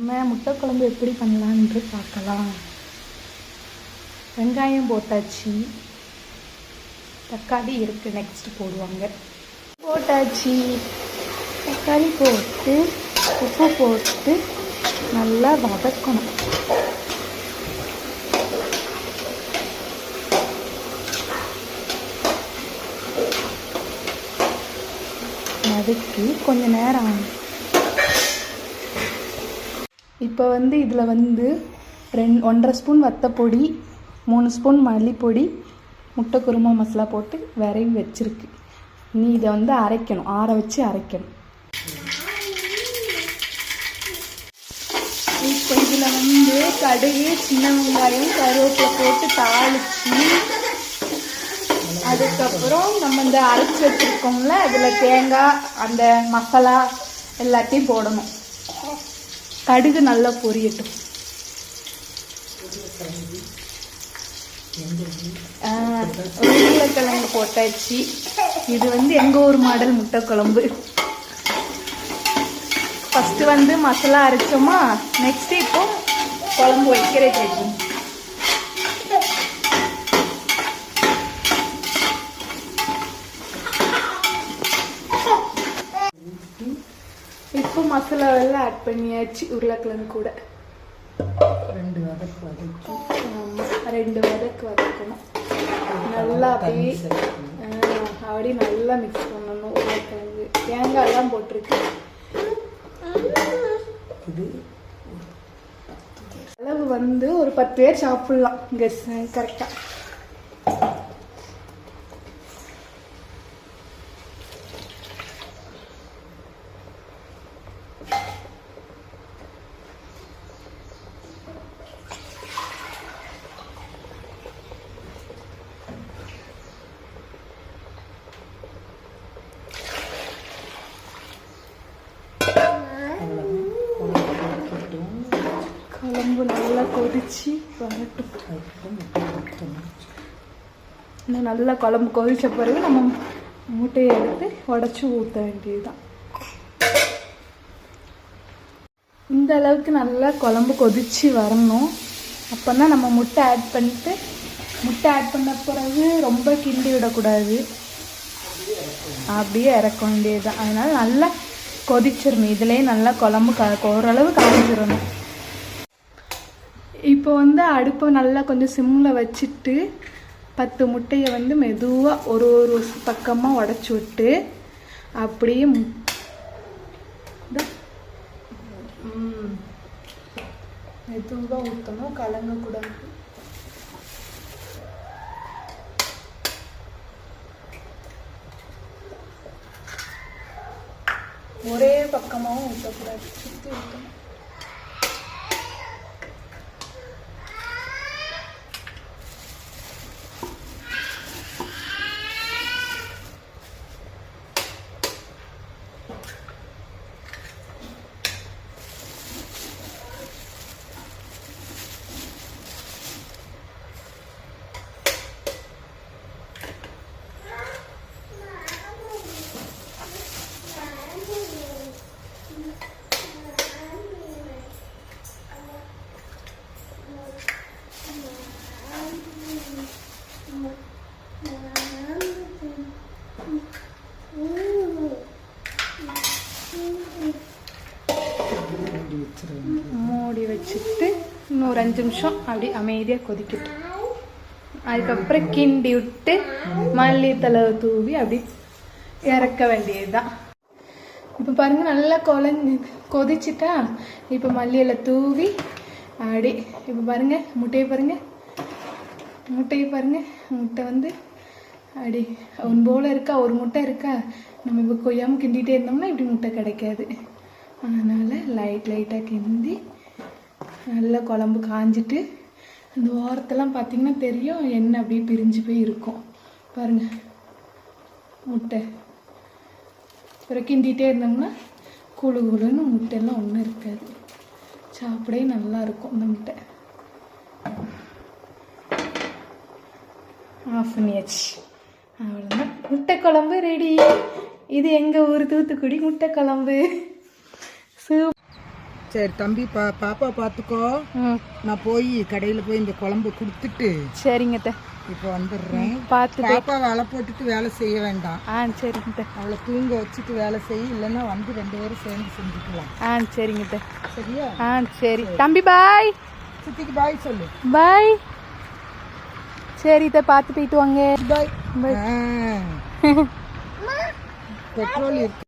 நம்ம முட்டை குழம்பு எப்படி பண்ணலான்னு பார்க்கலாம். வெங்காயம் போட்டாச்சு, தக்காளி இருக்குது, நெக்ஸ்ட் போடுவாங்க. போட்டாச்சு, தக்காளி போட்டு உப்பு போட்டு நல்லா வதக்கணும். வதக்கி கொஞ்சம் நேரம் ஆகும். இப்போ இதில் 1.5 ஸ்பூன் வத்தப்பொடி, 3 ஸ்பூன் மல்லிப்பொடி, முட்டை குருமா மசாலா போட்டு விரவி வச்சிருக்கு. நீ இதை அரைக்கணும், ஆற வச்சு அரைக்கணும். இப்போ இதில் கடுகு, சின்ன வெங்காயம், கருவேப்பிலை போட்டு தாளிச்சு, அதுக்கப்புறம் நம்ம இந்த அரைச்சி வச்சுருக்கோம்ல, அதில் தேங்காய், அந்த மசாலா எல்லாத்தையும் போடணும். கடுகு நல்லா பொரியட்டும். உருளைக்கிழங்கு போட்டாச்சு. இது எங்கள் ஊர் மாடல் முட்டை குழம்பு. ஃபஸ்ட்டு மசாலா அரைச்சோமா, நெக்ஸ்ட்டு இப்போ குழம்பு வைக்கிறதுக்கு. இப்போ மசாலாவெல்லாம் ஆட் பண்ணியாச்சு. உருளைக்கிழங்கு கூட 2 வதக்கு வதக்கணும். நல்லா அப்படியே நல்லா மிக்ஸ் பண்ணணும். உருளைக்கிழங்கு தேங்காயெல்லாம் போட்டிருக்கு. அளவு ஒரு 10 பேர் சாப்பிடலாம். கெஸ் கரெக்டாக. குழம்பு நல்லா கொதிச்சு வரட்டும். நல்லா குழம்பு கொதிச்ச பிறகு நம்ம முட்டையை எடுத்து உடச்சி ஊற்ற வேண்டியதுதான். இந்த அளவுக்கு நல்லா குழம்பு கொதிச்சு வரணும். அப்போ தான் நம்ம முட்டை ஆட் பண்ணிட்டு, முட்டை ஆட் பண்ண பிறகு ரொம்ப கிண்டி விடக்கூடாது, அப்படியே இறக்க வேண்டியதுதான். அதனால நல்லா கொதிச்சிடணும். இதுலேயே நல்லா குழம்பு ஓரளவு காய்ச்சிடணும். இப்போ அடுப்பை நல்லா கொஞ்சம் சிம்மில் வச்சுட்டு 10 முட்டையை மெதுவாக ஒரு பக்கமாக உடச்சி விட்டு அப்படியே மெதுவாக ஊற்றணும், கலங்கக்கூடாது. ஒரே பக்கமாகவும் ஊற்றக்கூடாது, சுற்றி ஊற்றணும். மூடி வச்சுட்டு இன்னொரு 5 நிமிஷம் அப்படி அமைதியாக கொதிக்கட்டும். அதுக்கப்புறம் கிண்டி விட்டு மல்லித்தலை தூவி அப்படி இறக்க வேண்டியதுதான். இப்போ பாருங்கள், நல்லா கொதிச்சுட்டா. இப்போ மல்லியில் தூவி அப்படி இப்போ பாருங்கள், முட்டையை பாருங்கள், முட்டை அப்படி ஒன் போல் இருக்கா, ஒரு முட்டை இருக்கா. நம்ம இப்போ கொய்யாமல் கிண்டிகிட்டே இருந்தோம்னா இப்படி முட்டை கிடைக்காது. அதனால் லைட்டாக கிண்டி நல்லா குழம்பு காஞ்சிட்டு அந்த ஓரத்தெல்லாம் பார்த்திங்கன்னா தெரியும், எண்ணெய் அப்படியே பிரிஞ்சு போய் இருக்கும் பாருங்கள் முட்டை. அப்புறம் கிண்டிகிட்டே இருந்தோம்னா குழுன்னு முட்டையெல்லாம் ஒன்றும் இருக்காது, சாப்பிடவே நல்லாயிருக்கும் இந்த முட்டை. ஆஃப் பண்ணியாச்சு, அவ்வளோதான். முட்டை குழம்பு ரெடி. இது எங்கள் ஊர் தூத்துக்குடி முட்டை குழம்பு. சரி தம்பி பாப்பா பார்த்துக்கோ. ம் நான் போய் கடையில் போய் இந்த குழம்பு கொடுத்துட்டு சரிங்க அத்தை. இப்போ வந்துடுறேன். பார்த்து பாப்பா வேலை போட்டுட்டு வேலை செய்ய வேண்டாம். சரிங்க அத்தை. அவளை தூங்க வச்சுட்டு வேலை செய்ய, இல்லைன்னா வந்து 2 பேரும் சேர்ந்து செஞ்சுக்கலாம். சரிங்க அத்தை. சரியா? சரி தம்பி பாய். சித்திக்கு பாய் சொல்லு. பாய். சரி இதை பார்த்து போயிட்டு வாங்க. பாய். பெட்ரோல் இருக்கு.